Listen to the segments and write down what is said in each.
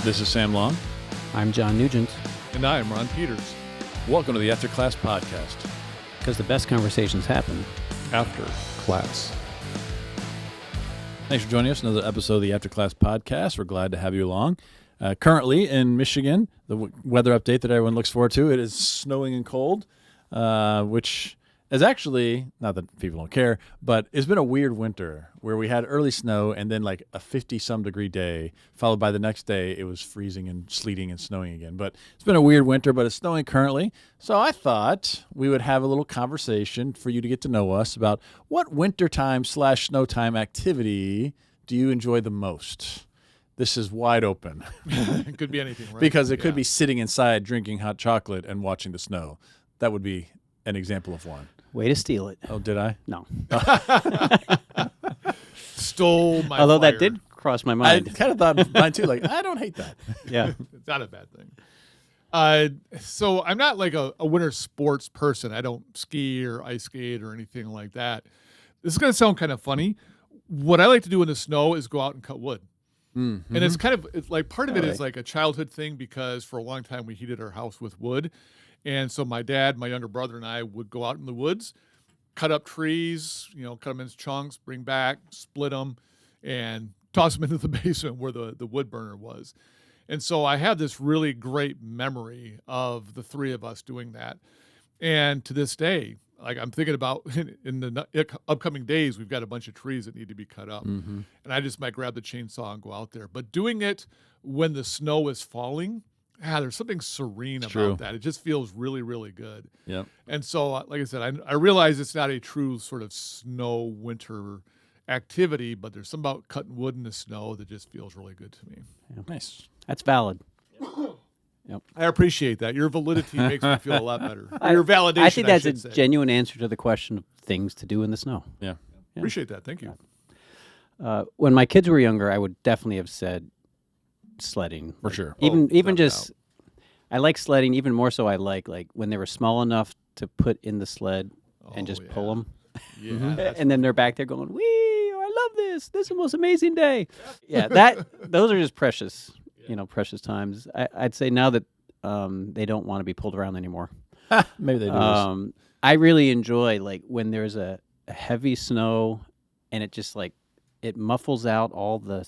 This is Sam Long. I'm John Nugent. And I am Ron Peters. Welcome to the After Class Podcast. Because the best conversations happen After class. Thanks for joining us. Another episode of the After Class Podcast. We're glad to have you along. Currently in Michigan, the weather update that everyone looks forward to, it is snowing and cold, which is actually, not that people don't care, but it's been a weird winter where we had early snow and then like a 50-some degree day, followed by the next day it was freezing and sleeting and snowing again. But it's been a weird winter, but it's snowing currently. So I thought we would have a little conversation for you to get to know us about what wintertime/snowtime activity do you enjoy the most? This is wide open. It could be anything, right? Because it could be sitting inside drinking hot chocolate and watching the snow. That would be an example of one. Way to steal it. Oh, did I? No. Stole my Although flyer. that did cross my I mind. kind of thought mine too. Like, I don't hate that. Yeah. It's not a bad thing. So I'm not like a winter sports person. I don't ski or ice skate or anything like that. This is going to sound kind of funny. What I like to do in the snow is go out and cut wood. Mm-hmm. And it's like part of it All is like a childhood thing because for a long time we heated our house with wood. And so my dad, my younger brother, and I would go out in the woods, cut up trees, cut them into chunks, bring back, split them, and toss them into the basement where the wood burner was. And so I have this really great memory of the three of us doing that. And to this day, like I'm thinking about in the upcoming days, we've got a bunch of trees that need to be cut up. Mm-hmm. And I just might grab the chainsaw and go out there. But doing it when the snow is falling, there's something serene about that. It just feels really, really good. Yep. And so, like I said, I realize it's not a true sort of snow winter activity, but there's something about cutting wood in the snow that just feels really good to me. Yeah. Nice. That's valid. Yep. I appreciate that. Your validity makes me feel a lot better. Your validation, I think that's should a say. genuine answer to the question of things to do in the snow. Yeah. Appreciate that. Thank you. When my kids were younger, I would definitely have said sledding. For sure. Even without just, I like sledding even more so I like when they were small enough to put in the sled and just pull them. Yeah. that's And then they're back there going, wee, I love this. This is the most amazing day. Yeah, those are just precious, precious times. I'd say now that they don't want to be pulled around anymore. Maybe they do. I really enjoy when there's a heavy snow and it just it muffles out all the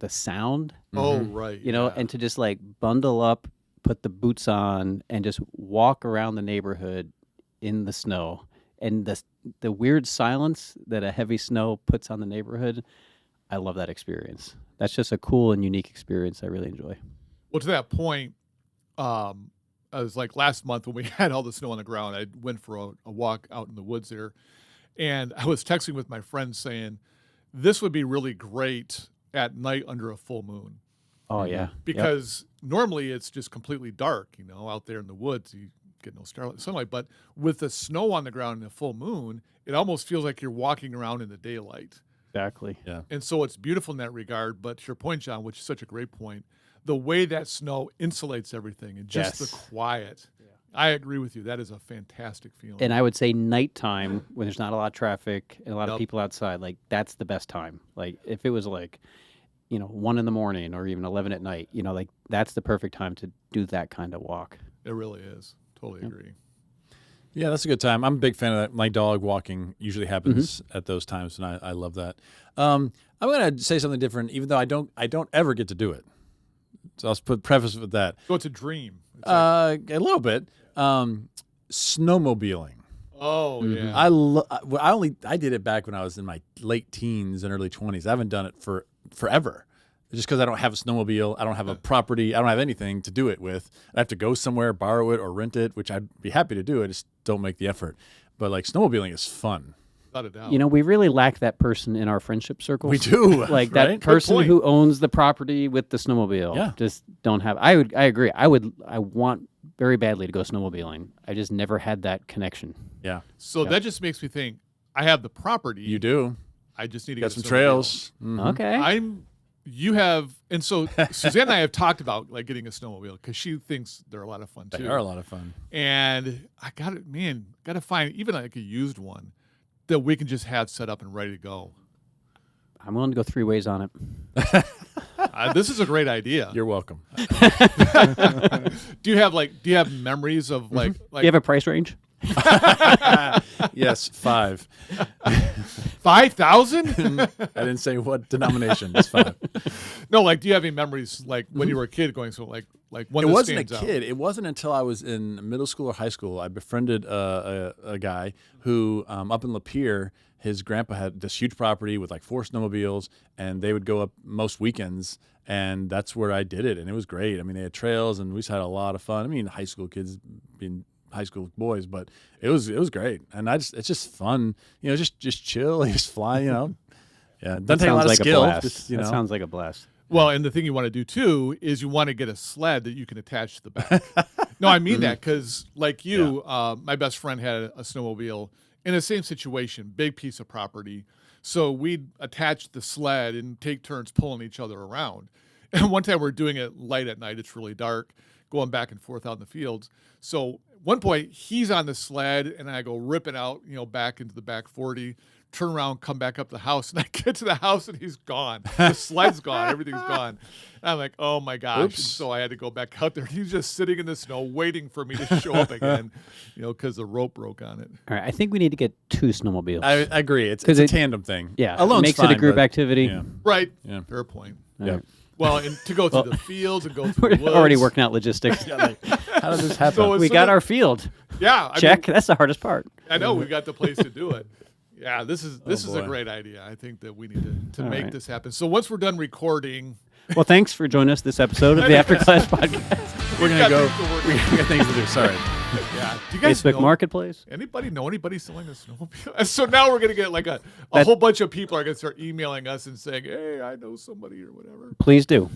sound, Oh, right. and to just bundle up, put the boots on and just walk around the neighborhood in the snow. And the weird silence that a heavy snow puts on the neighborhood, I love that experience. That's just a cool and unique experience I really enjoy. Well, to that point, I was last month when we had all the snow on the ground, I went for a walk out in the woods there. And I was texting with my friends saying, this would be really great at night under a full moon. Oh, yeah. Because normally it's just completely dark, out there in the woods. You get no sunlight. But with the snow on the ground and a full moon, it almost feels like you're walking around in the daylight. Exactly. Yeah. And so it's beautiful in that regard. But to your point, John, which is such a great point, the way that snow insulates everything and just the quiet. Yeah. I agree with you. That is a fantastic feeling. And I would say nighttime, when there's not a lot of traffic and a lot of people outside, that's the best time. If it was 1 in the morning or even 11 at night, that's the perfect time to do that kind of walk. It really is. Totally agree. Yeah, that's a good time. I'm a big fan of that. My dog walking usually happens at those times, and I love that. I'm going to say something different, even though I don't ever get to do it. So I'll preface with that. So it's a dream. It's A little bit. Snowmobiling. Oh, yeah. I did it back when I was in my late teens and early 20s. I haven't done it for forever. Just because I don't have a snowmobile, I don't have a property, I don't have anything to do it with. I have to go somewhere, borrow it, or rent it, which I'd be happy to do. I just don't make the effort. But snowmobiling is fun. Without a doubt. We really lack that person in our friendship circles. We do. That right? person who owns the property with the snowmobile. Yeah. Just don't have. I agree. I want very badly to go snowmobiling. I just never had that connection. Yeah. So that just makes me think, I have the property. You do. I just need to Got get some a snowmobile. trails. Mhm. Okay. You have, and so Suzanne and I have talked about getting a snowmobile because she thinks they're a lot of fun too. They are a lot of fun. And I got to find even a used one that we can just have set up and ready to go. I'm willing to go 3 ways on it. This is a great idea. You're welcome. Do you have memories of like Do you have a price range? Yes, 5. 5,000? I didn't say what denomination. It's 5. No, like, do you have any memories like when you were a kid going so like one It that wasn't a stands out? kid. It wasn't until I was in middle school or high school. I befriended a guy who up in Lapeer, his grandpa had this huge property with like 4 snowmobiles, and they would go up most weekends, and that's where I did it, and it was great. I mean, they had trails, and we just had a lot of fun. I mean, high school kids being high school boys, but it was great, and it's just fun, just chill, just fly, Yeah, it doesn't take a lot of skill. Just, That sounds like a blast. Well, and the thing you want to do too is you want to get a sled that you can attach to the back. No, I mean that because, like you, my best friend had a snowmobile in the same situation, big piece of property. So we'd attach the sled and take turns pulling each other around. And one time we're doing it light at night; it's really dark, going back and forth out in the fields. So one point he's on the sled and I go ripping out, back into the back 40. Turn around, come back up the house, and I get to the house and he's gone. The sled's gone, everything's gone. And I'm like, oh my gosh. And so I had to go back out there. He's just sitting in the snow waiting for me to show up again, because the rope broke on it. All right, I think we need to get 2 snowmobiles. I agree. It's a tandem thing. Yeah, Alone's it makes fine, it a group but- activity. Yeah. Right. Yeah. Fair point. Yeah. Well, and to go through the fields and go through We're the woods. already working out logistics. How did this happen? So We got our field. Yeah. Check. That's the hardest part. I know we got the place to do it. Yeah, this is a boy. great idea. I think that we need to All make right. this happen. So once we're done recording, Well, thanks for joining us this episode of the After Class Podcast. We're got gonna go. things to work We got things to do. Sorry. yeah. Do you guys Facebook know, Marketplace. Anybody know anybody selling a snowmobile? So now we're gonna get like a That- whole bunch of people are gonna start emailing us and saying, "Hey, I know somebody or whatever." Please do.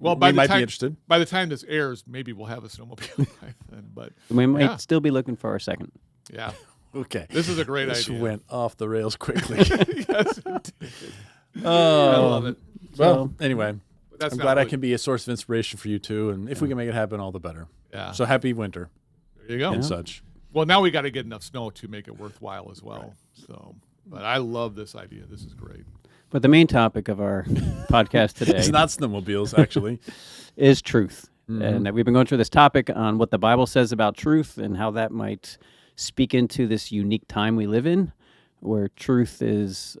Well, We might be interested. By the time this airs, maybe we'll have a snowmobile by then. But We might Yeah. still be looking for our second. yeah, Okay. this is a great This idea. went off the rails quickly. Yes, it did. Oh, I love it. Well, anyway, But that's I'm not glad I really- can be a source of inspiration for you too, and if we can make it happen, all the better. Yeah. So happy winter There you go. and such. Well, now we got to get enough snow to make it worthwhile as well. So, but I love this idea. This is great. But the main topic of our podcast today It's not snowmobiles, actually. is truth. And we've been going through this topic on what the Bible says about truth and how that might speak into this unique time we live in, where truth is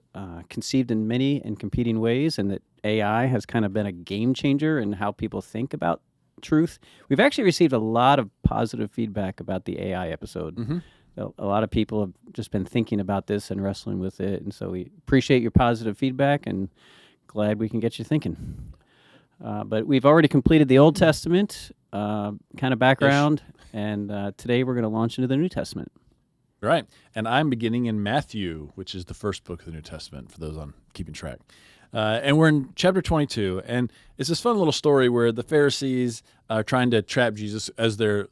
conceived in many and competing ways, and that AI has kind of been a game changer in how people think about truth. We've actually received a lot of positive feedback about the AI episode. A lot of people have just been thinking about this and wrestling with it, and so we appreciate your positive feedback and glad we can get you thinking. But we've already completed the Old Testament kind of background, and today we're going to launch into the New Testament. Right. And I'm beginning in Matthew, which is the first book of the New Testament, for those on keeping track. And we're in chapter 22, and it's this fun little story where the Pharisees are trying to trap Jesus as they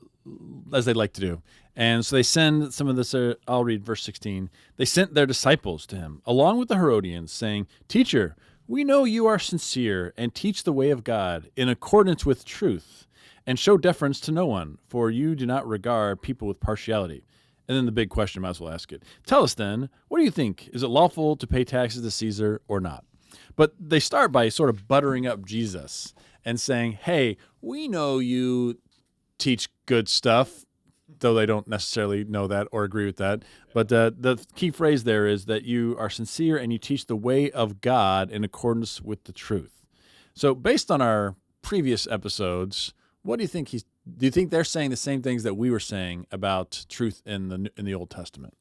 like to do. And so they send some of this, I'll read verse 16. They sent their disciples to him, along with the Herodians, saying, "Teacher, we know you are sincere and teach the way of God in accordance with truth, and show deference to no one, for you do not regard people with partiality." And then the big question, might as well ask it. Tell us then, what do you think? Is it lawful to pay taxes to Caesar or not? But they start by sort of buttering up Jesus and saying, hey, we know you teach good stuff, though they don't necessarily know that or agree with that. But the key phrase there is that you are sincere and you teach the way of God in accordance with the truth. So based on our previous episodes, what do you think do you think they're saying the same things that we were saying about truth in the Old Testament?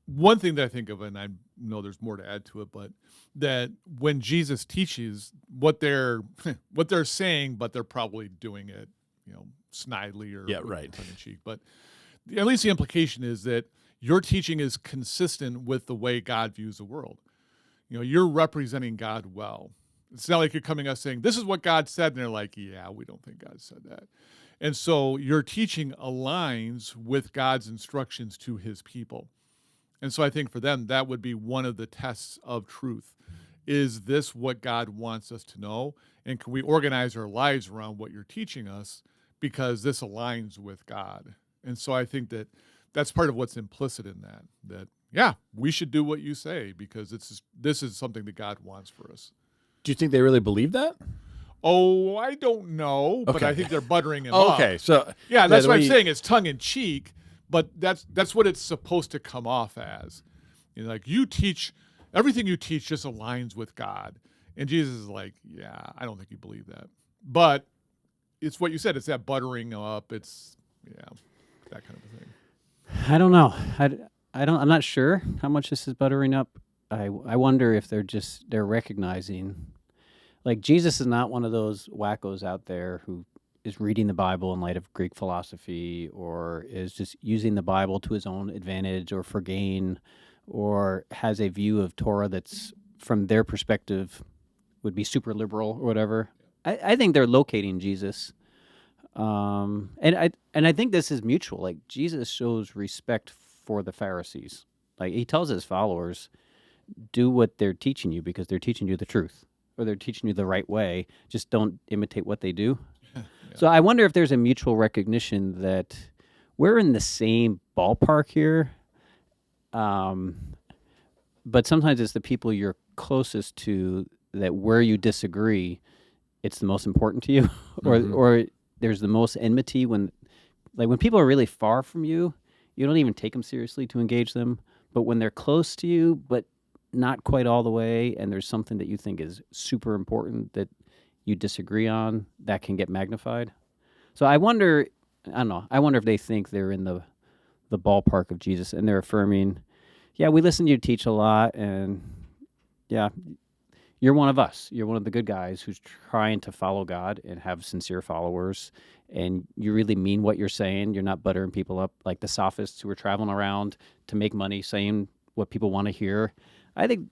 One thing that I think of, and I know there's more to add to it, but that when Jesus teaches what they're saying, but they're probably doing it, snidely or right. tongue in cheek. But at least the implication is that your teaching is consistent with the way God views the world. You're representing God well. It's not like you're coming us saying, this is what God said, and they're like, yeah, we don't think God said that. And so your teaching aligns with God's instructions to his people. And so I think for them, that would be one of the tests of truth. Is this what God wants us to know? And can we organize our lives around what you're teaching us because this aligns with God? And so I think that that's part of what's implicit in that yeah, we should do what you say because this is something that God wants for us. Do you think they really believe that? Oh, I don't know, but Okay. I think they're buttering him up. Okay, so Yeah, that's the what way I'm you- saying. It's tongue in cheek, but that's what it's supposed to come off as. Like you teach, everything you teach just aligns with God. And Jesus is like, yeah, I don't think you believe that. But it's what you said. It's that buttering up. It's, that kind of a thing. I don't know. I'm not sure how much this is buttering up. I wonder if they're recognizing, like, Jesus is not one of those wackos out there who is reading the Bible in light of Greek philosophy or is just using the Bible to his own advantage or for gain or has a view of Torah that's from their perspective would be super liberal or whatever. I think they're locating Jesus. And I think this is mutual. Like, Jesus shows respect for the Pharisees. Like, he tells his followers, do what they're teaching you because they're teaching you the truth or they're teaching you the right way. Just don't imitate what they do. So I wonder if there's a mutual recognition that we're in the same ballpark here. But sometimes it's the people you're closest to that where you disagree, it's the most important to you, or there's the most enmity when people are really far from you, you don't even take them seriously to engage them. But when they're close to you, but not quite all the way, and there's something that you think is super important that you disagree on, that can get magnified. So I wonder if they think they're in the ballpark of Jesus and they're affirming, yeah, we listen to you teach a lot, and yeah, you're one of us. You're one of the good guys who's trying to follow God and have sincere followers, and you really mean what you're saying. You're not buttering people up like the sophists who are traveling around to make money saying what people want to hear. I think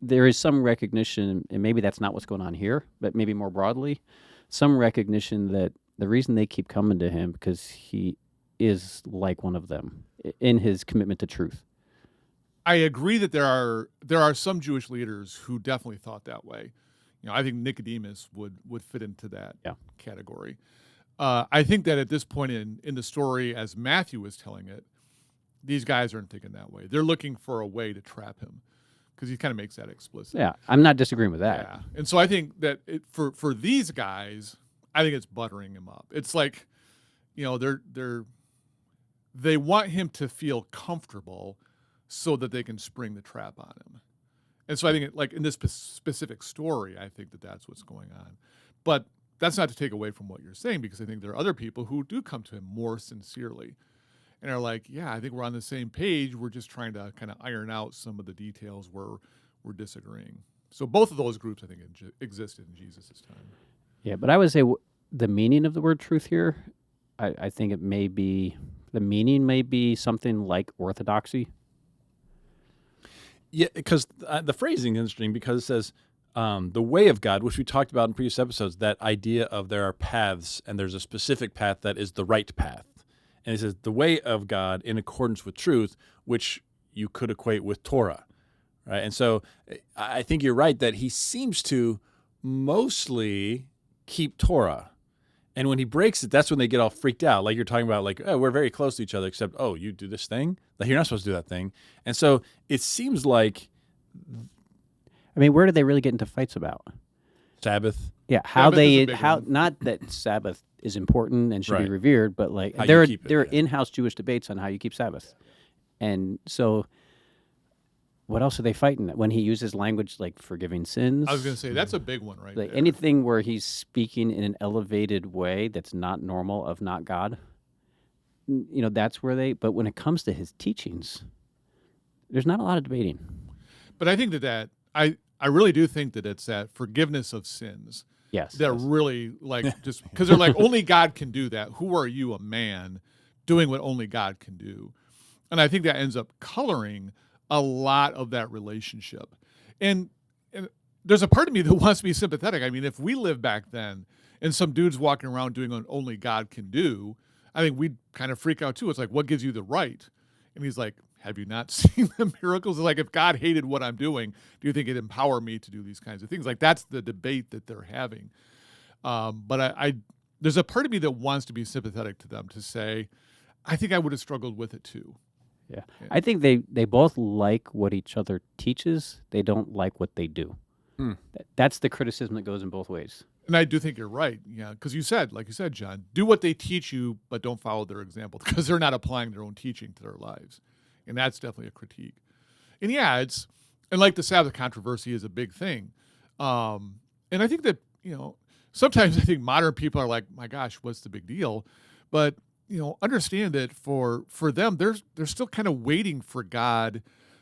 there is some recognition, and maybe that's not what's going on here, but maybe more broadly, some recognition that the reason they keep coming to him because he is like one of them in his commitment to truth. I agree that there are some Jewish leaders who definitely thought that way. I think Nicodemus would fit into that category. I think that at this point in the story, as Matthew was telling it, these guys aren't thinking that way. They're looking for a way to trap him because he kind of makes that explicit. Yeah, I'm not disagreeing with that. Yeah, and so I think that for these guys, I think it's buttering him up. It's like, they want him to feel comfortable so that they can spring the trap on him. And so I think, like in this specific story, I think that that's what's going on. But that's not to take away from what you're saying, because I think there are other people who do come to him more sincerely and are like, yeah, I think we're on the same page. We're just trying to kind of iron out some of the details where we're disagreeing. So both of those groups, I think, existed in Jesus' time. Yeah, but I would say the meaning of the word truth here, I think it may be, the meaning may be something like orthodoxy. Yeah, because the phrasing is interesting because it says the way of God, which we talked about in previous episodes, that idea of there are paths and there's a specific path that is the right path. And it says the way of God in accordance with truth, which you could equate with Torah, right? And so I think you're right that he seems to mostly keep Torah. And when he breaks it, that's when they get all freaked out. Like you're talking about, like, oh, we're very close to each other, except, oh, you do this thing? Like, you're not supposed to do that thing. And so it seems like... I mean, where do they really get into fights about? Sabbath. Yeah, not that Sabbath is important and should be revered, but like there are in-house Jewish debates on how you keep Sabbath. And so what else are they fighting? When he uses language like forgiving sins? I was going to say, that's a big one, right? Like there. anything where he's speaking in an elevated way that's not normal, of not God, that's where but when it comes to his teachings, there's not a lot of debating. But I think that I really do think that it's that forgiveness of sins. Yes. That really, like, just because they're like, only God can do that. Who are you, a man, doing what only God can do? And I think that ends up coloring a lot of that relationship. And there's a part of me that wants to be sympathetic. I mean, if we lived back then and some dude's walking around doing what only God can do, I think we'd kind of freak out too. It's like, what gives you the right? And he's like, have you not seen the miracles? It's like, if God hated what I'm doing, do you think it'd empower me to do these kinds of things? Like, that's the debate that they're having. But I there's a part of me that wants to be sympathetic to them, to say, I think I would have struggled with it too. Yeah. Yeah. I think they both like what each other teaches. They don't like what they do. Hmm. That's the criticism that goes in both ways. And I do think you're right. Yeah, because like you said, John, do what they teach you, but don't follow their example because they're not applying their own teaching to their lives, and that's definitely a critique. And yeah, and like the Sabbath controversy is a big thing, and I think that sometimes I think modern people are like, my gosh, what's the big deal? But understand that for them, they're still kind of waiting for God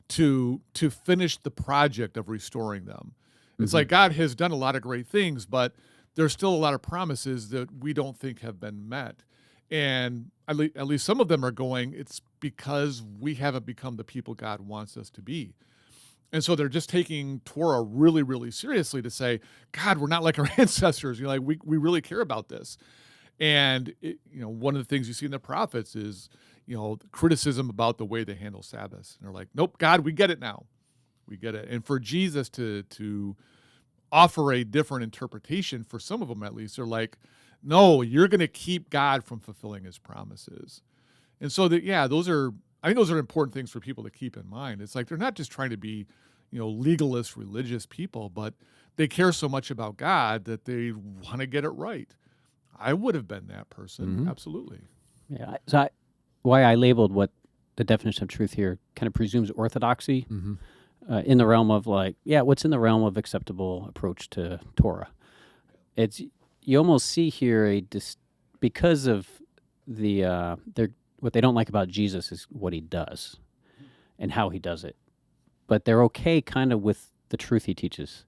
to finish the project of restoring them. It's like God has done a lot of great things, but there's still a lot of promises that we don't think have been met. And at least some of them are going, it's because we haven't become the people God wants us to be. And so they're just taking Torah really, really seriously to say, God, we're not like our ancestors. We really care about this. And one of the things you see in the prophets is, criticism about the way they handle Sabbaths. And they're like, nope, God, we get it now. We get it. And for Jesus to offer a different interpretation, for some of them at least, they're like, no, you're going to keep God from fulfilling his promises. And so I think those are important things for people to keep in mind. It's like they're not just trying to be, legalist religious people, but they care so much about God that they want to get it right. I would have been that person. Absolutely. Yeah. So why I labeled what the definition of truth here kind of presumes orthodoxy in the realm of what's in the realm of acceptable approach to Torah. You almost see here because of what they don't like about Jesus is what he does and how he does it. But they're okay kind of with the truth he teaches.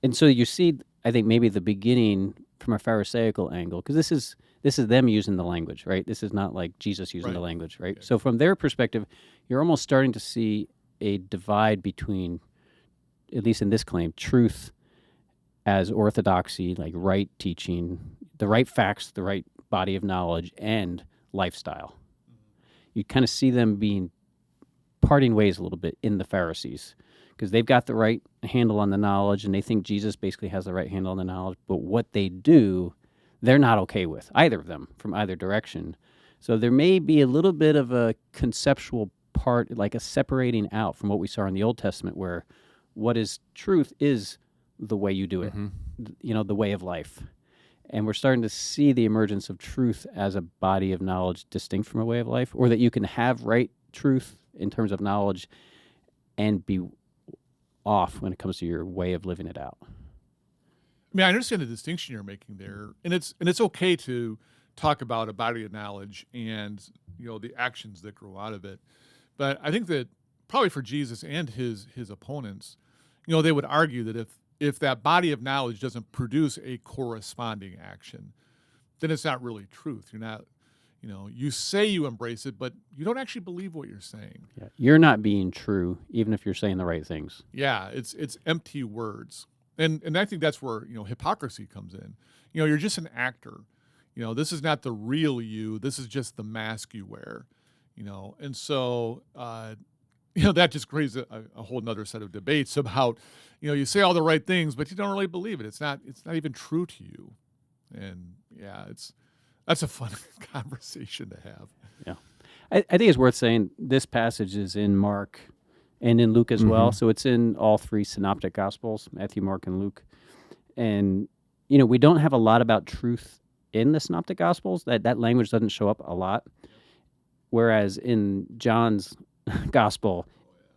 And so you see, I think maybe the beginning from a Pharisaical angle, because this is them using the language, right? This is not like Jesus using the language, right? Yeah. So from their perspective, you're almost starting to see a divide between, at least in this claim, truth as orthodoxy, like right teaching, the right facts, the right body of knowledge, and lifestyle. You kind of see them being parting ways a little bit in the Pharisees, because they've got the right handle on the knowledge, and they think Jesus basically has the right handle on the knowledge, but what they do, they're not okay with, either of them, from either direction. So there may be a little bit of a conceptual part, like a separating out from what we saw in the Old Testament, where what is truth is the way you do it, the way of life. And we're starting to see the emergence of truth as a body of knowledge distinct from a way of life, or that you can have right truth in terms of knowledge and be off when it comes to your way of living it out. I mean, I understand the distinction you're making there, and it's okay to talk about a body of knowledge and the actions that grow out of it. But I think that probably for Jesus and his opponents, they would argue that if that body of knowledge doesn't produce a corresponding action, then it's not really truth. You're not, you say you embrace it, but you don't actually believe what you're saying. Yeah. You're not being true, even if you're saying the right things. Yeah, it's empty words. And I think that's where, hypocrisy comes in. You're just an actor. This is not the real you. This is just the mask you wear. And so, that just creates a whole nother set of debates about, you say all the right things, but you don't really believe it. It's not even true to you. And yeah, that's a fun conversation to have. Yeah. I think it's worth saying this passage is in Mark and in Luke as well. So it's in all three synoptic gospels, Matthew, Mark, and Luke. And, we don't have a lot about truth in the synoptic gospels. That language doesn't show up a lot. Whereas in John's gospel,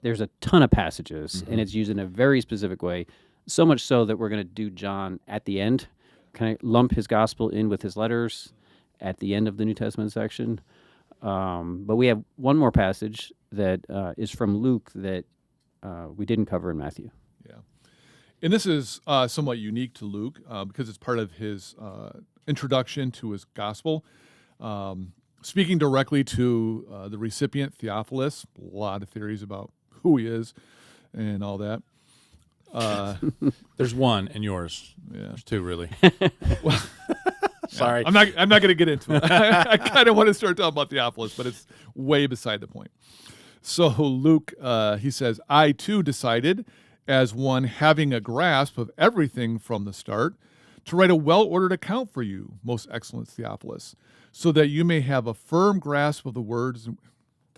there's a ton of passages, and it's used in a very specific way, so much so that we're going to do John at the end, kind of lump his gospel in with his letters at the end of the New Testament section. But we have one more passage that is from Luke that we didn't cover in Matthew. Yeah. And this is somewhat unique to Luke because it's part of his introduction to his gospel. Speaking directly to the recipient, Theophilus, a lot of theories about who he is and all that. There's one in yours. Yeah. There's two, really. Well, Sorry. I'm not going to get into it. I kind of want to start talking about Theophilus, but it's way beside the point. So Luke, he says, I too decided, as one having a grasp of everything from the start, to write a well-ordered account for you, most excellent Theophilus, so that you may have a firm grasp of the words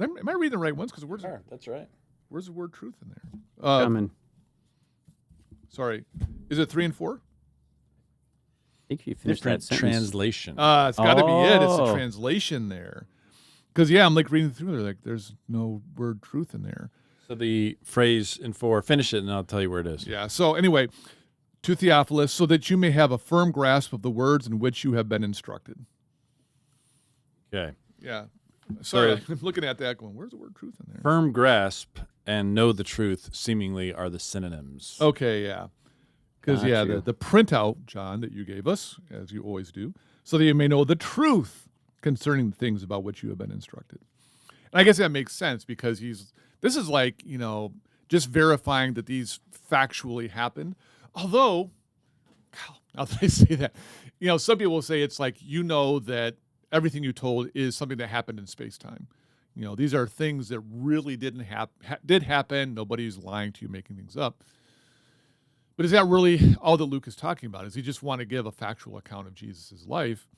Am I reading the right ones? Because Sure, that's right. where's the word truth in there? Coming. Sorry. Is it 3 and 4? I think if you finish Different that sentence. translation. It's got to be it. It's the Oh. translation there. Because, yeah, I'm like reading through there. Like, there's no word truth in there. So the phrase in 4, finish it, and I'll tell you where it is. Yeah. So, anyway, to Theophilus, so that you may have a firm grasp of the words in which you have been instructed. Okay. Yeah. Sorry, So- I'm looking at that going, where's the word truth in there? Firm grasp and know the truth seemingly are the synonyms. Okay, yeah. Because, Got yeah, you. the printout, John, that you gave us, as you always do, so that you may know the truth concerning the things about which you have been instructed. And I guess that makes sense because this is like, just verifying that these factually happened. Although, now that I say that, some people will say it's like, that everything you told is something that happened in space-time. These are things that really did happen. Nobody's lying to you, making things up. But is that really all that Luke is talking about? Is he just want to give a factual account of Jesus' life?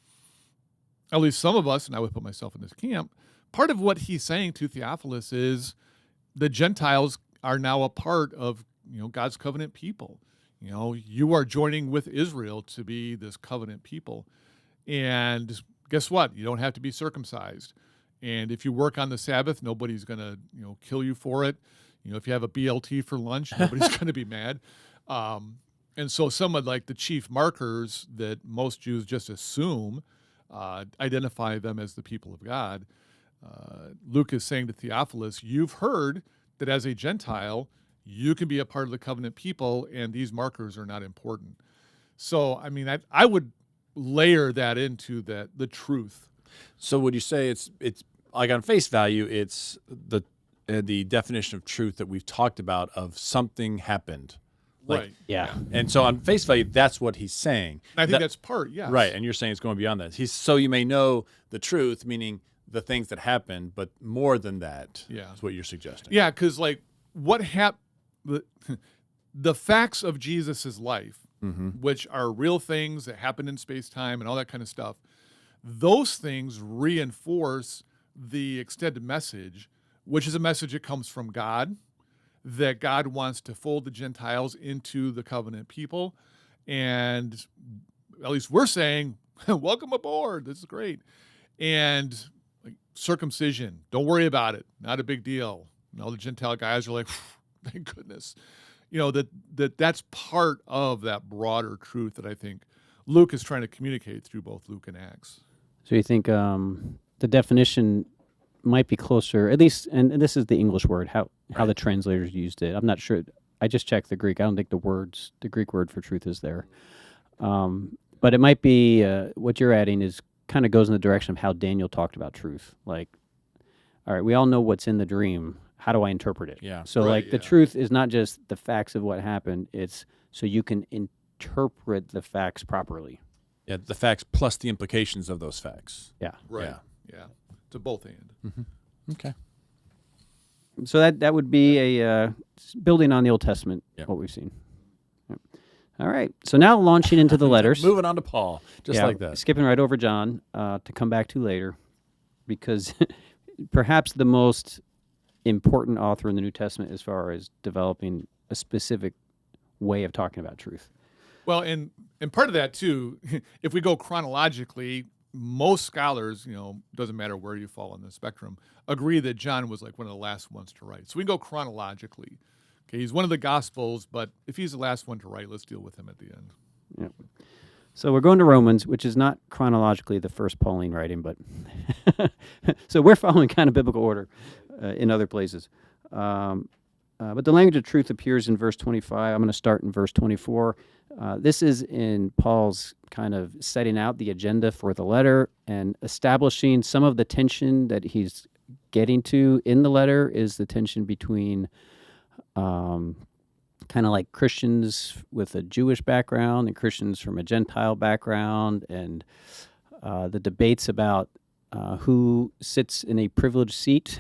At least some of us, and I would put myself in this camp, part of what he's saying to Theophilus is the Gentiles are now a part of, God's covenant people. You are joining with Israel to be this covenant people. And guess what? You don't have to be circumcised. And if you work on the Sabbath, nobody's going to, kill you for it. If you have a BLT for lunch, nobody's going to be mad. And so some of like the chief markers that most Jews just assume identify them as the people of God. Luke is saying to Theophilus, you've heard that as a Gentile, you can be a part of the covenant people, and these markers are not important. So, I mean, I would layer that into the truth. So would you say it's like on face value, it's the definition of truth that we've talked about of something happened. Like- Right. Yeah. And so on face value, that's what he's saying. And I think that's part, yes. Right, and you're saying it's going beyond that. So you may know the truth, meaning the things that happened, but more than that Yeah. is what you're suggesting. Yeah, because like what happened, the facts of Jesus's life, which are real things that happen in space-time and all that kind of stuff, those things reinforce the extended message, which is a message that comes from God, that God wants to fold the Gentiles into the covenant people. And at least we're saying, welcome aboard. This is great. And like, circumcision, don't worry about it. Not a big deal. And all the Gentile guys are like, thank goodness. That's part of that broader truth that I think Luke is trying to communicate through both Luke and Acts. So you think the definition might be closer, at least, and this is the English word, how the translators used it. I'm not sure. I just checked the Greek. I don't think the Greek word for truth is there. But it might be, what you're adding is kind of goes in the direction of how Daniel talked about truth. Like, all right, we all know what's in the dream. How do I interpret it? Yeah. So Right, the yeah. truth is not just the facts of what happened. It's so you can interpret the facts properly. Yeah, the facts plus the implications of those facts. Yeah. Right. Yeah. To both end. Okay. So that would be a building on the Old Testament, Yep. what we've seen. Yep. All right. So now launching into the letters. Moving on to Paul, just Yeah, like that. Skipping right over John to come back to later, because perhaps the most important author in the New Testament as far as developing a specific way of talking about truth. Well, and part of that too, if we go chronologically, most scholars, doesn't matter where you fall on the spectrum, agree that John was like one of the last ones to write. So we can go chronologically. Okay, he's one of the Gospels, but if he's the last one to write, let's deal with him at the end. Yep. So we're going to Romans, which is not chronologically the first Pauline writing, but so we're following kind of biblical order in other places. But the language of truth appears in verse 25. I'm going to start in verse 24. This is in Paul's kind of setting out the agenda for the letter and establishing some of the tension that he's getting to in the letter is the tension between kind of like Christians with a Jewish background and Christians from a Gentile background, and the debates about who sits in a privileged seat,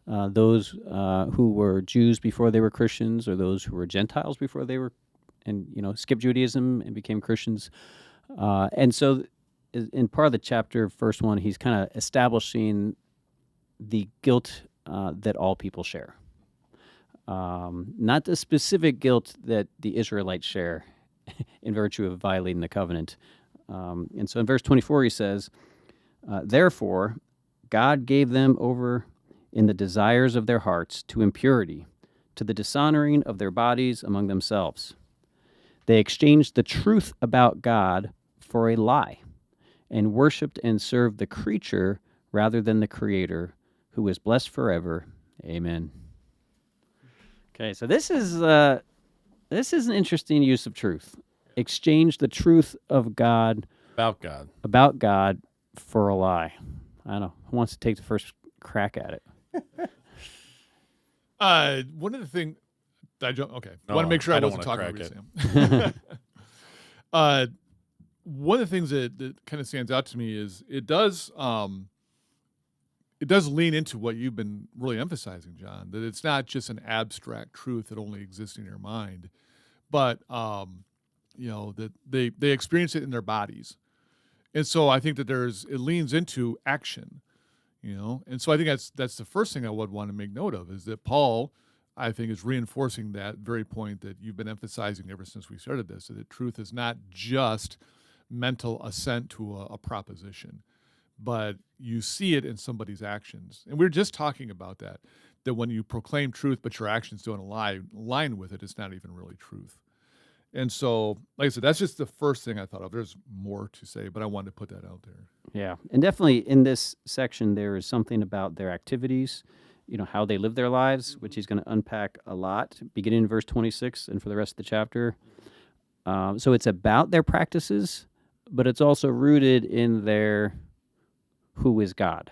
those who were Jews before they were Christians, or those who were Gentiles before they were, and skipped Judaism and became Christians. And so in part of the chapter, first one, he's kind of establishing the guilt that all people share. Not the specific guilt that the Israelites share in virtue of violating the covenant. And so in verse 24, he says, therefore, God gave them over in the desires of their hearts to impurity, to the dishonoring of their bodies among themselves. They exchanged the truth about God for a lie, and worshipped and served the creature rather than the Creator, who is blessed forever. Amen. Okay, so this is an interesting use of truth. Exchange the truth of God About God. for a lie. I don't know. Who wants to take the first crack at it? One of the things I don't. Okay, I No, want to make sure I I don't wasn't wanna talking crack over you, Sam. One of the things that kind of stands out to me is it does lean into what you've been really emphasizing, John. That it's not just an abstract truth that only exists in your mind, but that they experience it in their bodies, and so I think that it leans into action. And so I think that's the first thing I would want to make note of is that Paul, I think, is reinforcing that very point that you've been emphasizing ever since we started this, that truth is not just mental assent to a proposition, but you see it in somebody's actions. And we are just talking about that when you proclaim truth but your actions don't align with it, it's not even really truth. And so, like I said, that's just the first thing I thought of. There's more to say, but I wanted to put that out there. Yeah, and definitely in this section there is something about their activities, how they live their lives, which he's going to unpack a lot, beginning in verse 26 and for the rest of the chapter. So it's about their practices, but it's also rooted in their who is God.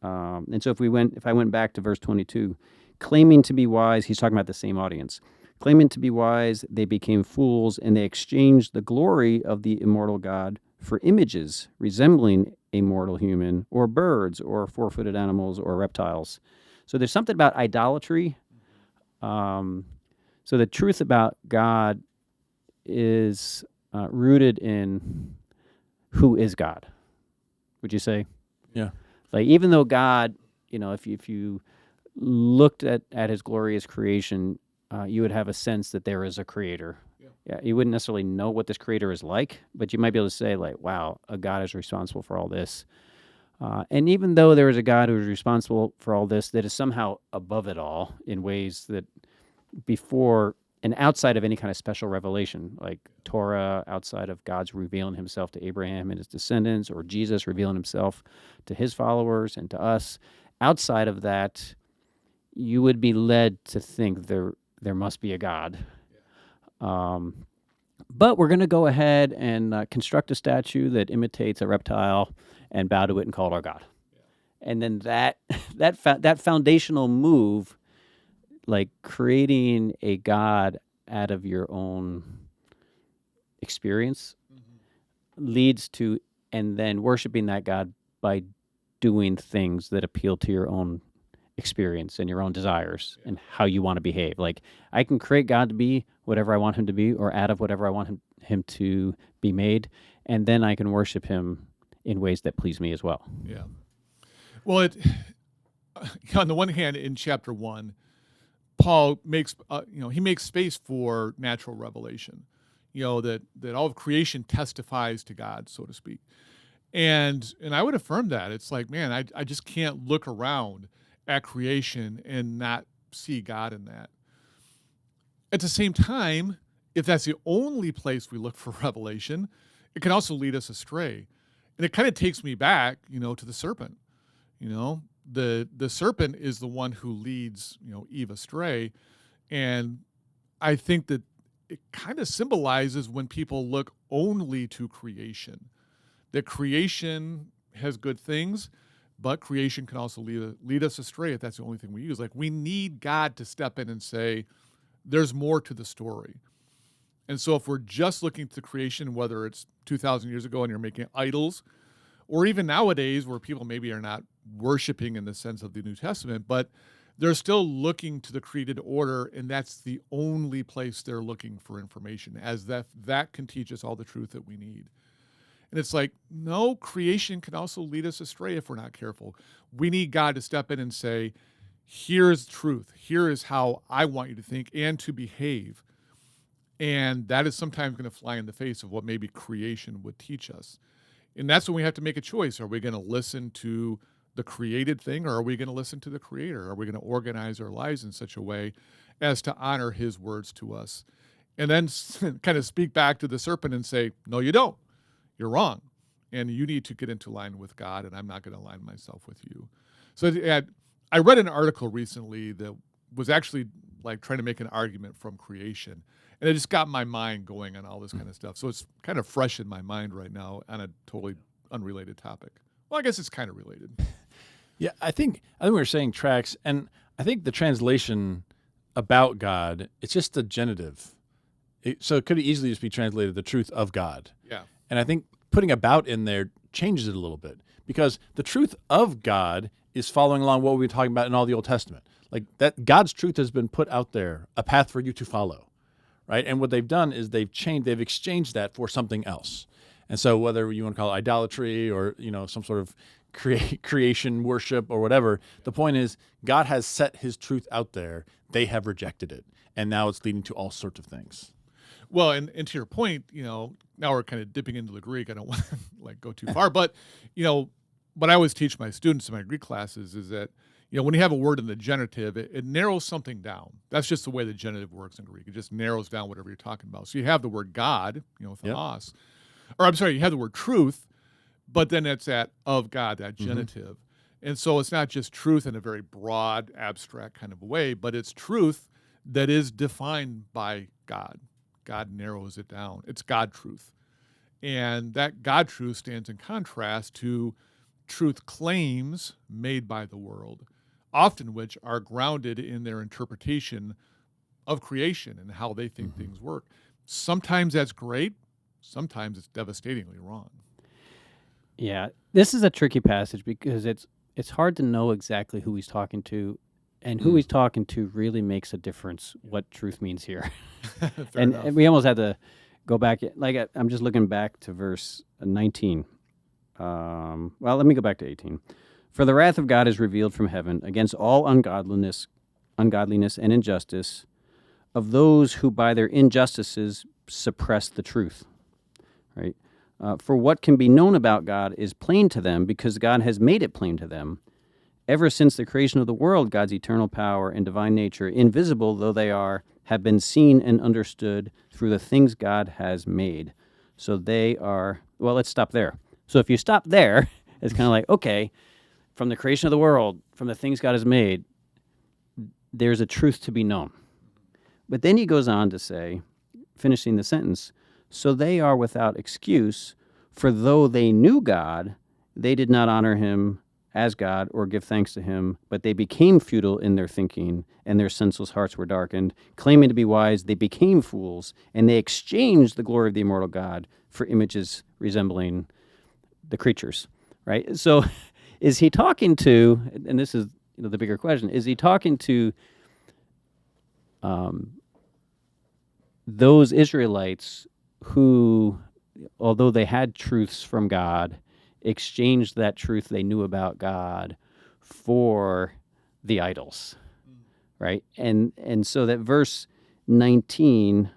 And so if I went back to verse 22, claiming to be wise, he's talking about the same audience. Claiming to be wise, they became fools, and they exchanged the glory of the immortal God for images resembling a mortal human, or birds, or four-footed animals, or reptiles. So there's something about idolatry. So the truth about God is rooted in who is God, would you say? Yeah. Like, even though God, if you looked at his glorious creation, you would have a sense that there is a creator. Yeah, you wouldn't necessarily know what this creator is like, but you might be able to say, like, wow, a God is responsible for all this. And even though there is a God who is responsible for all this, that is somehow above it all in ways that before and outside of any kind of special revelation, like Torah, outside of God's revealing himself to Abraham and his descendants, or Jesus revealing himself to his followers and to us, outside of that, you would be led to think there must be a God. But we're going to go ahead and construct a statue that imitates a reptile and bow to it and call it our God. And then that foundational move, like creating a God out of your own experience, leads to, and then worshiping that God by doing things that appeal to your own experience and your own desires and how you want to behave. Like, I can create God to be whatever I want him to be, or out of whatever I want him to be made, and then I can worship him in ways that please me as well. Yeah. Well, on the one hand, in chapter 1, Paul makes he makes space for natural revelation. That all of creation testifies to God, so to speak. And I would affirm that. It's like, man, I just can't look around at creation and not see God in that. At the same time, if that's the only place we look for revelation, it can also lead us astray. And it kind of takes me back, to the serpent. The serpent is the one who leads, Eve astray. And I think that it kind of symbolizes when people look only to creation, that creation has good things, but creation can also lead us astray if that's the only thing we use. Like, we need God to step in and say, there's more to the story. And so if we're just looking to creation, whether it's 2,000 years ago and you're making idols, or even nowadays where people maybe are not worshiping in the sense of the New Testament, but they're still looking to the created order, and that's the only place they're looking for information, as that can teach us all the truth that we need. And it's like, no, creation can also lead us astray if we're not careful. We need God to step in and say, here's truth. Here is how I want you to think and to behave. And that is sometimes going to fly in the face of what maybe creation would teach us. And that's when we have to make a choice. Are we going to listen to the created thing, or are we going to listen to the Creator? Are we going to organize our lives in such a way as to honor His words to us? And then kind of speak back to the serpent and say, no, you don't. You're wrong. And you need to get into line with God, and I'm not going to align myself with you. So I read an article recently that was actually like trying to make an argument from creation. And it just got my mind going on all this kind of stuff. So it's kind of fresh in my mind right now on a totally unrelated topic. Well, I guess it's kind of related. Yeah, I think we were saying tracks, and I think the translation about God, it's just a genitive. So it could easily just be translated the truth of God. Yeah. And I think putting about in there changes it a little bit, because the truth of God is following along what we've been talking about in all the Old Testament. Like that, God's truth has been put out there, a path for you to follow, right? And what they've done is they've exchanged that for something else. And so whether you want to call it idolatry or, some sort of creation worship or whatever, the point is God has set His truth out there. They have rejected it. And now it's leading to all sorts of things. Well, and to your point, now we're kind of dipping into the Greek. I don't want to go too far, but what I always teach my students in my Greek classes is that when you have a word in the genitive, it narrows something down. That's just the way the genitive works in Greek. It just narrows down whatever you're talking about. So you have the word God, theos, or I'm sorry, you have the word truth, but then it's that of God, that genitive. And so it's not just truth in a very broad, abstract kind of a way, but it's truth that is defined by God. God narrows it down. It's God truth. And that God truth stands in contrast to truth claims made by the world, often which are grounded in their interpretation of creation and how they think things work. Sometimes that's great. Sometimes it's devastatingly wrong. Yeah, this is a tricky passage because it's hard to know exactly who he's talking to, and who he's talking to really makes a difference what truth means here. And we almost had to go back. I'm just looking back to verse 19. Well, let me go back to 18. For the wrath of God is revealed from heaven against all ungodliness and injustice of those who by their injustices suppress the truth. Right? For what can be known about God is plain to them because God has made it plain to them. Ever since the creation of the world, God's eternal power and divine nature, invisible though they are, have been seen and understood through the things God has made. So they are, well, let's stop there. So if you stop there, it's kind of like, okay, from the creation of the world, from the things God has made, there's a truth to be known. But then he goes on to say, finishing the sentence, so they are without excuse, for though they knew God, they did not honor him as God or give thanks to him, but they became futile in their thinking, and their senseless hearts were darkened. Claiming to be wise, they became fools, and they exchanged the glory of the immortal God for images resembling the creatures, right? So is he talking to, and this is the bigger question, is he talking to those Israelites who, although they had truths from God, exchanged that truth they knew about God for the idols, right? And so that verse 19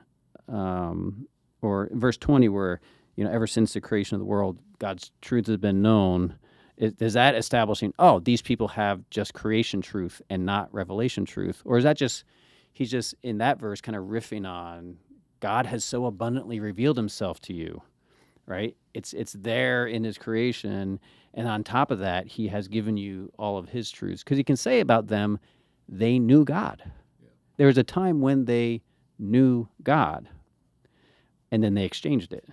or verse 20, where ever since the creation of the world, God's truth has been known. Is that establishing, these people have just creation truth and not revelation truth? Or is that just, he's just in that verse kind of riffing on God has so abundantly revealed himself to you, right? It's there in his creation, and on top of that, he has given you all of his truths. Because he can say about them, they knew God. Yeah. There was a time when they knew God, and then they exchanged it.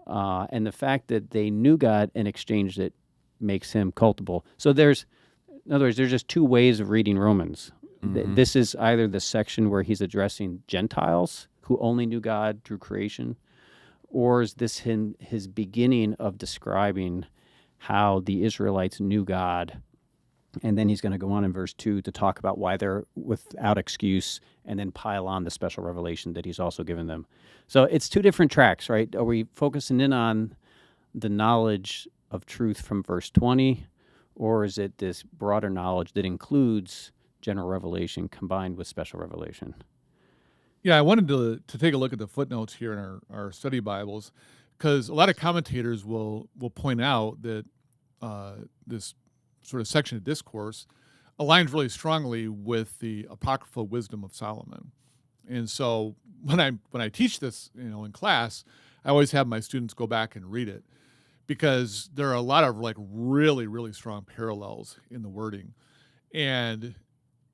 And the fact that they knew God and exchanged it makes him culpable. So in other words, there's just two ways of reading Romans. Mm-hmm. This is either the section where he's addressing Gentiles who only knew God through creation, or is this his beginning of describing how the Israelites knew God? And then he's going to go on in verse 2 to talk about why they're without excuse, and then pile on the special revelation that he's also given them. So it's two different tracks, right? Are we focusing in on the knowledge of truth from verse 20, or is it this broader knowledge that includes general revelation combined with special revelation? Yeah, I wanted to take a look at the footnotes here in our study Bibles, because a lot of commentators will point out that this sort of section of discourse aligns really strongly with the apocryphal wisdom of Solomon. And so when I teach this, in class, I always have my students go back and read it, because there are a lot of like really, really strong parallels in the wording. And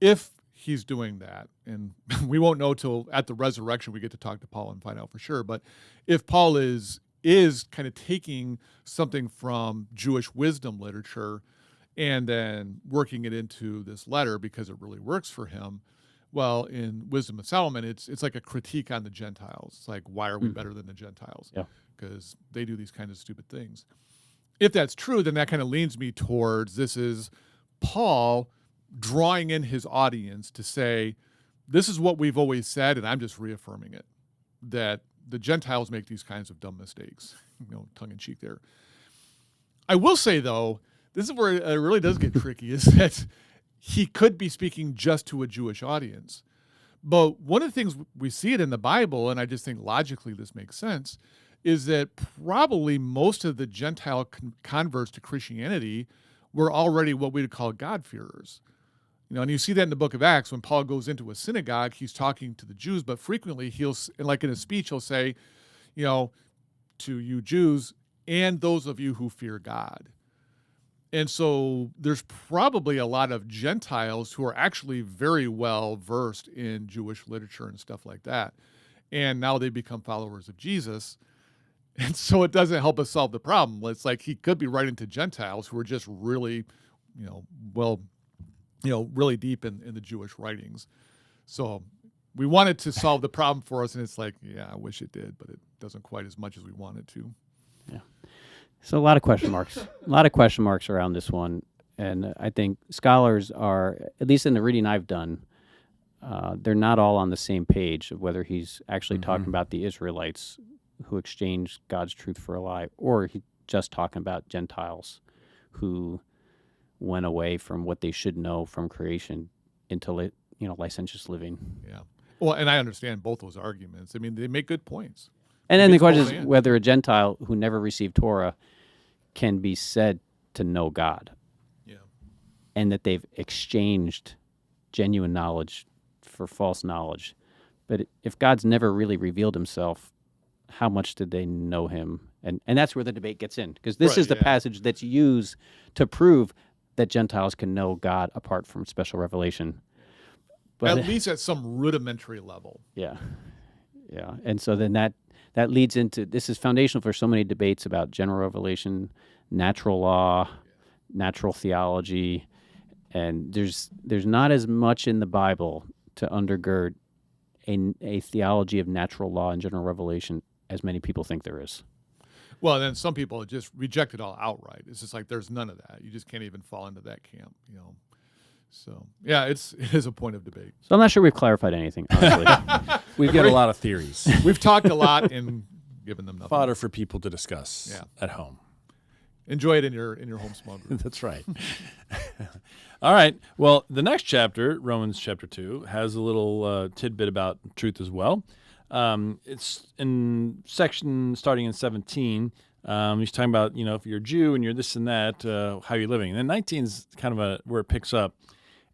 if he's doing that, and we won't know till at the resurrection we get to talk to Paul and find out for sure, but if Paul is kind of taking something from Jewish wisdom literature and then working it into this letter because it really works for him, well, in Wisdom of Solomon, it's like a critique on the Gentiles. It's like, why are we better than the Gentiles? Yeah. Because they do these kinds of stupid things. If that's true, then that kind of leans me towards this is Paul drawing in his audience to say, this is what we've always said, and I'm just reaffirming it, that the Gentiles make these kinds of dumb mistakes, tongue in cheek there. I will say, though, this is where it really does get tricky, is that he could be speaking just to a Jewish audience. But one of the things we see it in the Bible, and I just think logically this makes sense, is that probably most of the Gentile converts to Christianity were already what we would call God-fearers. And you see that in the book of Acts when Paul goes into a synagogue, he's talking to the Jews, but frequently like in a speech, he'll say, to you Jews and those of you who fear God. And so there's probably a lot of Gentiles who are actually very well versed in Jewish literature and stuff like that. And now they become followers of Jesus. And so it doesn't help us solve the problem. It's like he could be writing to Gentiles who are just really, really deep in the Jewish writings. So we wanted to solve the problem for us, and it's like, yeah, I wish it did, but it doesn't quite as much as we want it to. Yeah. So a lot of question marks around this one. And I think scholars are, at least in the reading I've done, they're not all on the same page of whether he's actually talking about the Israelites who exchanged God's truth for a lie, or he's just talking about Gentiles who went away from what they should know from creation into licentious living. Yeah. Well, and I understand both those arguments. I mean, they make good points. And then the question is whether a Gentile who never received Torah can be said to know God. Yeah. And that they've exchanged genuine knowledge for false knowledge. But if God's never really revealed himself, how much did they know him? And that's where the debate gets in, because this is the passage that's used to prove that Gentiles can know God apart from special revelation. But at least at some rudimentary level. Yeah. Yeah. And so then that leads into, this is foundational for so many debates about general revelation, natural law, natural theology, and there's not as much in the Bible to undergird a theology of natural law and general revelation as many people think there is. Well, then some people just reject it all outright. It's just like there's none of that. You just can't even fall into that camp, So, yeah, it is a point of debate. So I'm not sure we've clarified anything, honestly. We've got a lot of theories. We've talked a lot and given them nothing. Fodder for people to discuss at home. Enjoy it in your home small group. That's right. All right. Well, the next chapter, Romans chapter 2, has a little tidbit about truth as well. It's in section starting in 17. He's talking about, if you're a Jew and you're this and that, how you're living. And then 19 is kind of where it picks up.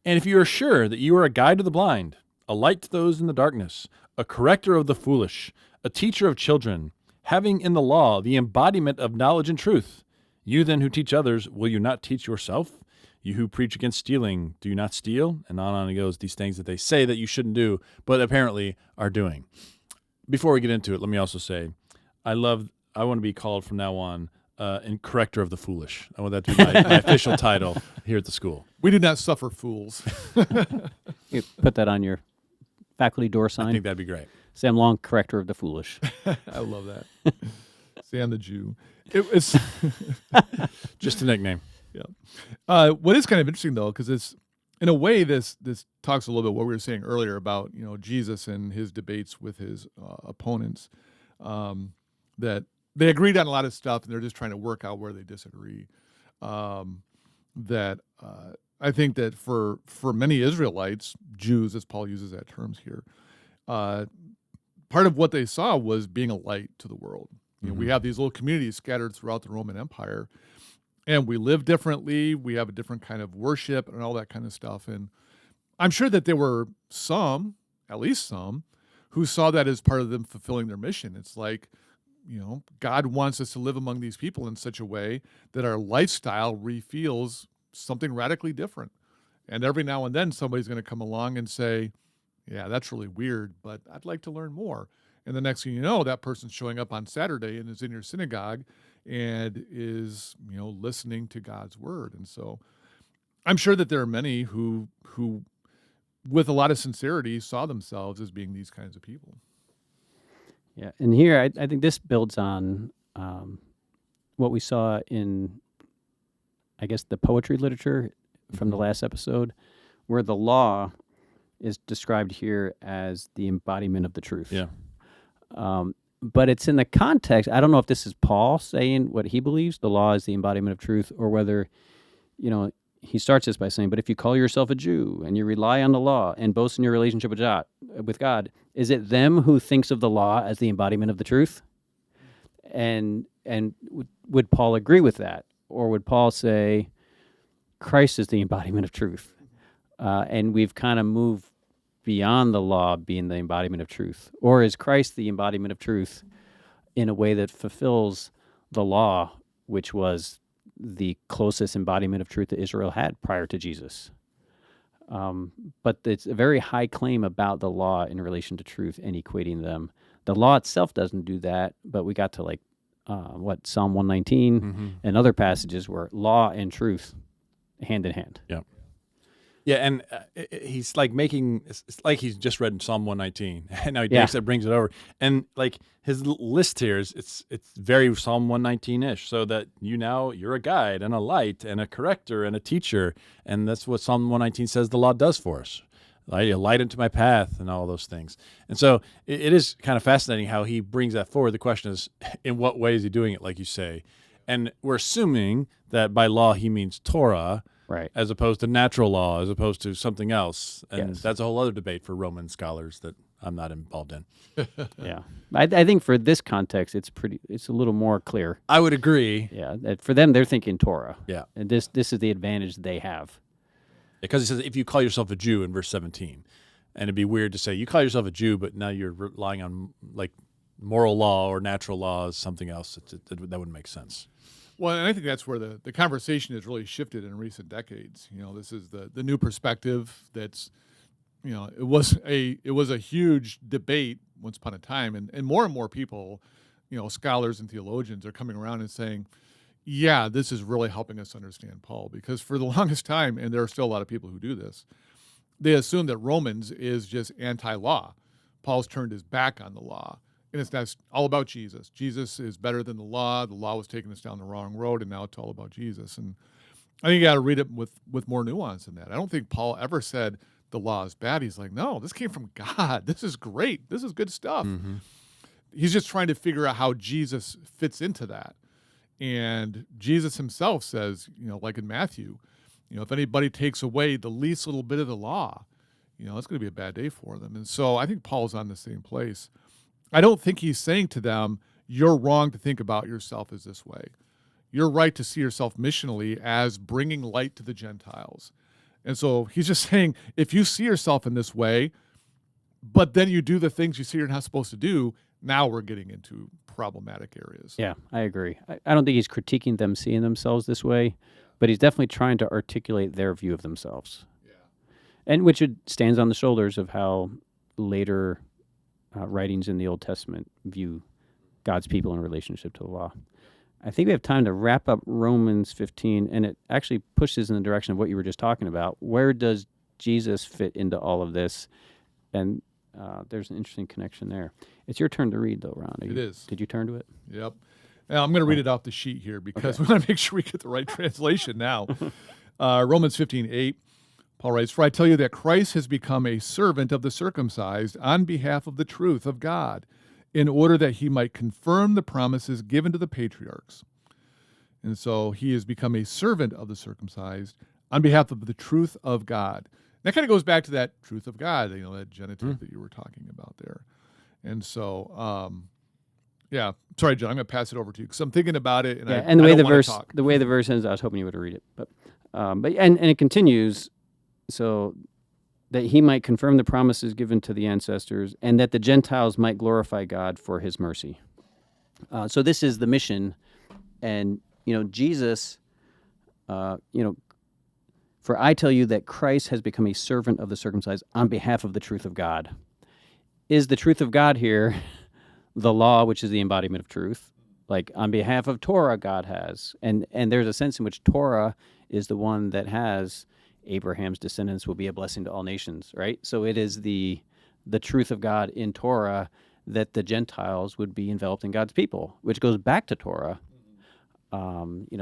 And if you are sure that you are a guide to the blind, a light to those in the darkness, a corrector of the foolish, a teacher of children, having in the law the embodiment of knowledge and truth, you then who teach others, will you not teach yourself? You who preach against stealing, do you not steal? And on it goes, these things that they say that you shouldn't do, but apparently are doing. Before we get into it, let me also say, I want to be called from now on and corrector of the foolish. I want that to be my official title here at the school. We do not suffer fools. You put that on your faculty door sign. I think that'd be great. Sam Long, corrector of the foolish. I love that. Sam the Jew. It's just a nickname. Yeah. What is kind of interesting though, because it's in a way this talks a little bit what we were saying earlier about Jesus and his debates with his opponents. That they agreed on a lot of stuff, and they're just trying to work out where they disagree. That I think that for many Israelites, Jews, as Paul uses that terms here, part of what they saw was being a light to the world. We have these little communities scattered throughout the Roman Empire, and we live differently. We have a different kind of worship and all that kind of stuff. And I'm sure that there were some, at least some, who saw that as part of them fulfilling their mission. It's like, God wants us to live among these people in such a way that our lifestyle reveals something radically different. And every now and then somebody's going to come along and say, yeah, that's really weird, but I'd like to learn more. And the next thing you know, that person's showing up on Saturday and is in your synagogue and is, listening to God's word. And so I'm sure that there are many who with a lot of sincerity saw themselves as being these kinds of people. Yeah, and here I think this builds on what we saw in, I guess, the poetry literature from the last episode, where the law is described here as the embodiment of the truth. Yeah. But it's in the context. I don't know if this is Paul saying what he believes, the law is the embodiment of truth, or whether, he starts this by saying, but if you call yourself a Jew and you rely on the law and boast in your relationship with God, is it them who thinks of the law as the embodiment of the truth? And would Paul agree with that? Or would Paul say Christ is the embodiment of truth? And we've kind of moved beyond the law being the embodiment of truth? Or is Christ the embodiment of truth in a way that fulfills the law, which was the closest embodiment of truth that Israel had prior to Jesus? But it's a very high claim about the law in relation to truth and equating them. The law itself doesn't do that, but we got to Psalm 119 and other passages where law and truth hand in hand. Yeah. Yeah, and he's like it's like he's just read Psalm 119, and now he brings it over, and like his list here it's very Psalm 119-ish, so that you're a guide and a light and a corrector and a teacher, and that's what Psalm 119 says the law does for us, a light into my path and all those things. And so it is kind of fascinating how he brings that forward. The question is, in what way is he doing it, like you say? And we're assuming that by law he means Torah, right, as opposed to natural law, as opposed to something else. And Yes. that's a whole other debate for Roman scholars that I'm not involved in. Yeah. I think for this context, it's a little more clear. I would agree. Yeah. That for them, they're thinking Torah. Yeah. And this is the advantage they have. Because it says, if you call yourself a Jew in verse 17, and it'd be weird to say, you call yourself a Jew, but now you're relying on like moral law or natural law as something else. That wouldn't make sense. Well, and I think that's where the conversation has really shifted in recent decades. This is the new perspective that's, it was a huge debate once upon a time, and more people, scholars and theologians are coming around and saying, yeah, this is really helping us understand Paul, because for the longest time, and there are still a lot of people who do this, they assume that Romans is just anti-law. Paul's turned his back on the law. And that's all about Jesus. Jesus is better than the law. The law was taking us down the wrong road, and now it's all about Jesus. And I think you got to read it with more nuance than that. I don't think Paul ever said the law is bad. He's like, no, this came from God. This is great. This is good stuff. Mm-hmm. He's just trying to figure out how Jesus fits into that. And Jesus himself says, like in Matthew, if anybody takes away the least little bit of the law, it's going to be a bad day for them. And so I think Paul's on the same place. I don't think he's saying to them, you're wrong to think about yourself as this way. You're right to see yourself missionally as bringing light to the Gentiles. And so he's just saying, if you see yourself in this way, but then you do the things you see you're not supposed to do, now we're getting into problematic areas. Yeah, I agree. I don't think he's critiquing them seeing themselves this way, but he's definitely trying to articulate their view of themselves. Yeah. And which it stands on the shoulders of how later writings in the Old Testament view God's people in relationship to the law. I think we have time to wrap up Romans 15, and it actually pushes in the direction of what you were just talking about. Where does Jesus fit into all of this? And there's an interesting connection there. It's your turn to read, though, Ron. It is. Did you turn to it? Yep. Now, I'm going to read it off the sheet here because we want to make sure we get the right translation now. Romans 15:8. Paul writes, "For I tell you that Christ has become a servant of the circumcised on behalf of the truth of God, in order that he might confirm the promises given to the patriarchs. And so he has become a servant of the circumcised on behalf of the truth of God. That kind of goes back to that truth of God, that genitive that you were talking about there. And so, yeah. Sorry, John, I'm going to pass it over to you because I'm thinking about it, and the way the way the verse ends, I was hoping you would read it, but it continues, so that he might confirm the promises given to the ancestors, and that the Gentiles might glorify God for his mercy. So this is the mission, and Jesus, for I tell you that Christ has become a servant of the circumcised on behalf of the truth of God. Is the truth of God here the law, which is the embodiment of truth? Like on behalf of Torah, God has. And there's a sense in which Torah is the one that has Abraham's descendants will be a blessing to all nations, right? So it is the truth of God in Torah that the Gentiles would be enveloped in God's people, which goes back to Torah.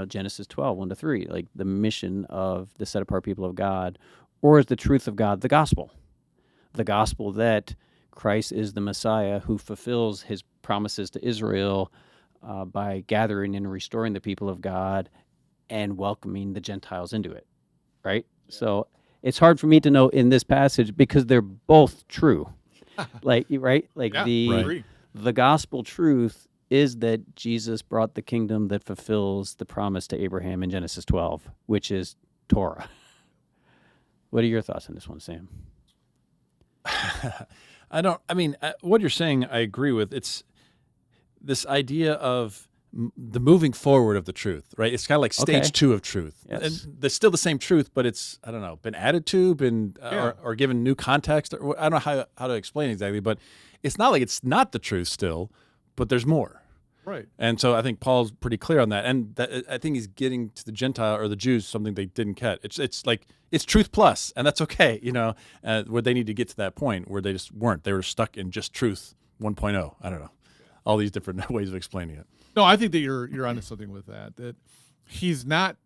Genesis 12, 1-3, like the mission of the set-apart people of God, or is the truth of God the gospel? The gospel that Christ is the Messiah who fulfills his promises to Israel by gathering and restoring the people of God and welcoming the Gentiles into it, right? Yeah. So it's hard for me to know in this passage because they're both true. Right? The gospel truth is that Jesus brought the kingdom that fulfills the promise to Abraham in Genesis 12, which is Torah. What are your thoughts on this one, Sam? What you're saying, I agree with. It's this idea of the moving forward of the truth, right? It's kind of like stage 2 of truth. Yes. And there's still the same truth, but it's, I don't know, been added to, or given new context. Or, I don't know how to explain exactly, but it's not like it's not the truth still, but there's more. Right. And so I think Paul's pretty clear on that. And I think he's getting to the Gentile or the Jews something they didn't get. It's like, it's truth plus, and that's okay, where they need to get to that point where they just weren't. They were stuck in just truth 1.0. I don't know. All these different ways of explaining it. No, I think that you're onto something with that he's not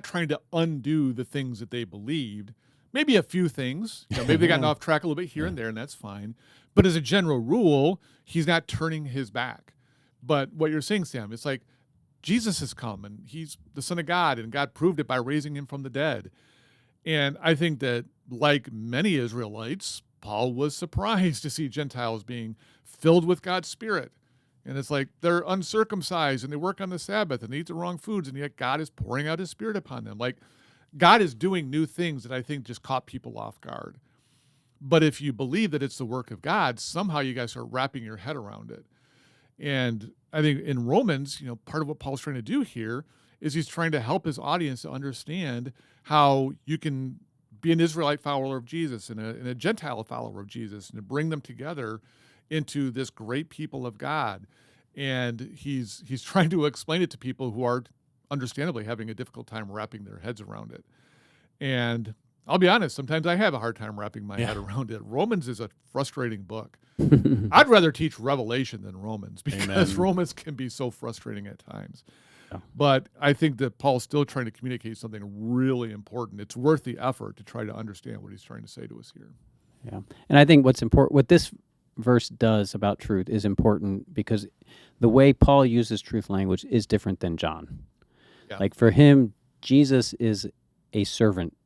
trying to undo the things that they believed. Maybe a few things, maybe they gotten off track a little bit here and there, and that's fine. But as a general rule, he's not turning his back. But what you're saying, Sam, it's like Jesus has come, and he's the Son of God, and God proved it by raising him from the dead. And I think that, like many Israelites, Paul was surprised to see Gentiles being filled with God's Spirit. And it's like they're uncircumcised, and they work on the Sabbath, and they eat the wrong foods, and yet God is pouring out his Spirit upon them. Like, God is doing new things that I think just caught people off guard. But if you believe that it's the work of God, somehow you guys are wrapping your head around it. And I think in Romans, part of what Paul's trying to do here is he's trying to help his audience to understand how you can be an Israelite follower of Jesus and a Gentile follower of Jesus, and to bring them together into this great people of God. And he's trying to explain it to people who are understandably having a difficult time wrapping their heads around it. And I'll be honest, sometimes I have a hard time wrapping my head around it. Romans is a frustrating book. I'd rather teach Revelation than Romans, because Amen. Romans can be so frustrating at times. Yeah. But I think that Paul's still trying to communicate something really important. It's worth the effort to try to understand what he's trying to say to us here. Yeah. And I think what's important, what this verse does about truth is important because the way Paul uses truth language is different than John. Yeah. Like for him, Jesus is a servant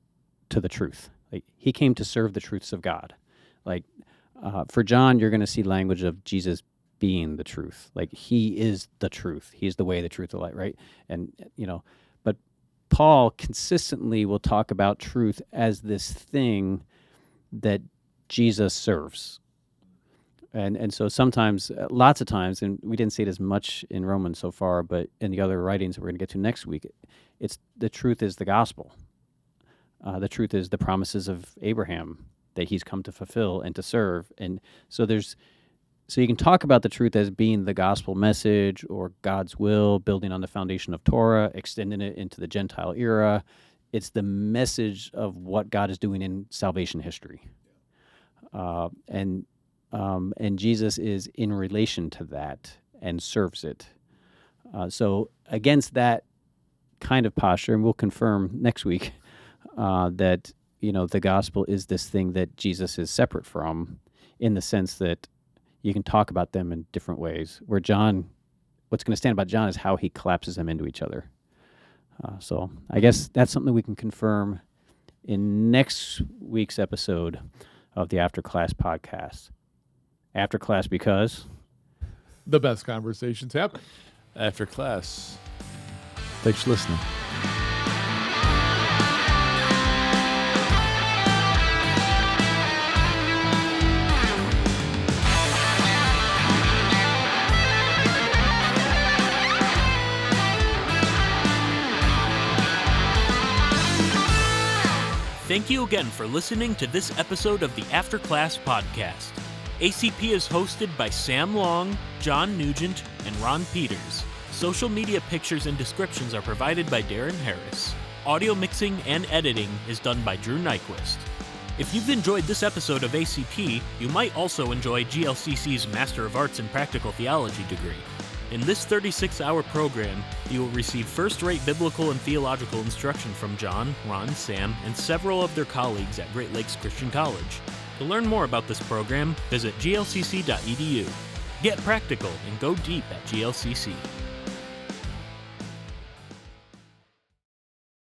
to the truth. Like he came to serve the truths of God. Like for John, you're going to see language of Jesus being the truth. Like he is the truth. He's the way, the truth, the light, right? And, but Paul consistently will talk about truth as this thing that Jesus serves. And so sometimes, lots of times, and we didn't see it as much in Romans so far, but in the other writings that we're going to get to next week, it's the truth is the gospel. The truth is the promises of Abraham that he's come to fulfill and to serve. And so so you can talk about the truth as being the gospel message or God's will, building on the foundation of Torah, extending it into the Gentile era. It's the message of what God is doing in salvation history. And Jesus is in relation to that and serves it. So against that kind of posture, and we'll confirm next week that the gospel is this thing that Jesus is separate from, in the sense that you can talk about them in different ways. Where John, what's going to stand about John is how he collapses them into each other. So I guess that's something we can confirm in next week's episode of the After Class podcast. After class because The best conversations happen. After class. Thanks for listening. Thank you again for listening to this episode of the After Class podcast. ACP is hosted by Sam Long, John Nugent, and Ron Peters. Social media pictures and descriptions are provided by Darren Harris. Audio mixing and editing is done by Drew Nyquist. If you've enjoyed this episode of ACP, you might also enjoy GLCC's Master of Arts in Practical Theology degree. In this 36-hour program, you will receive first-rate biblical and theological instruction from John, Ron, Sam, and several of their colleagues at Great Lakes Christian College. To learn more about this program, visit glcc.edu. Get practical and go deep at GLCC.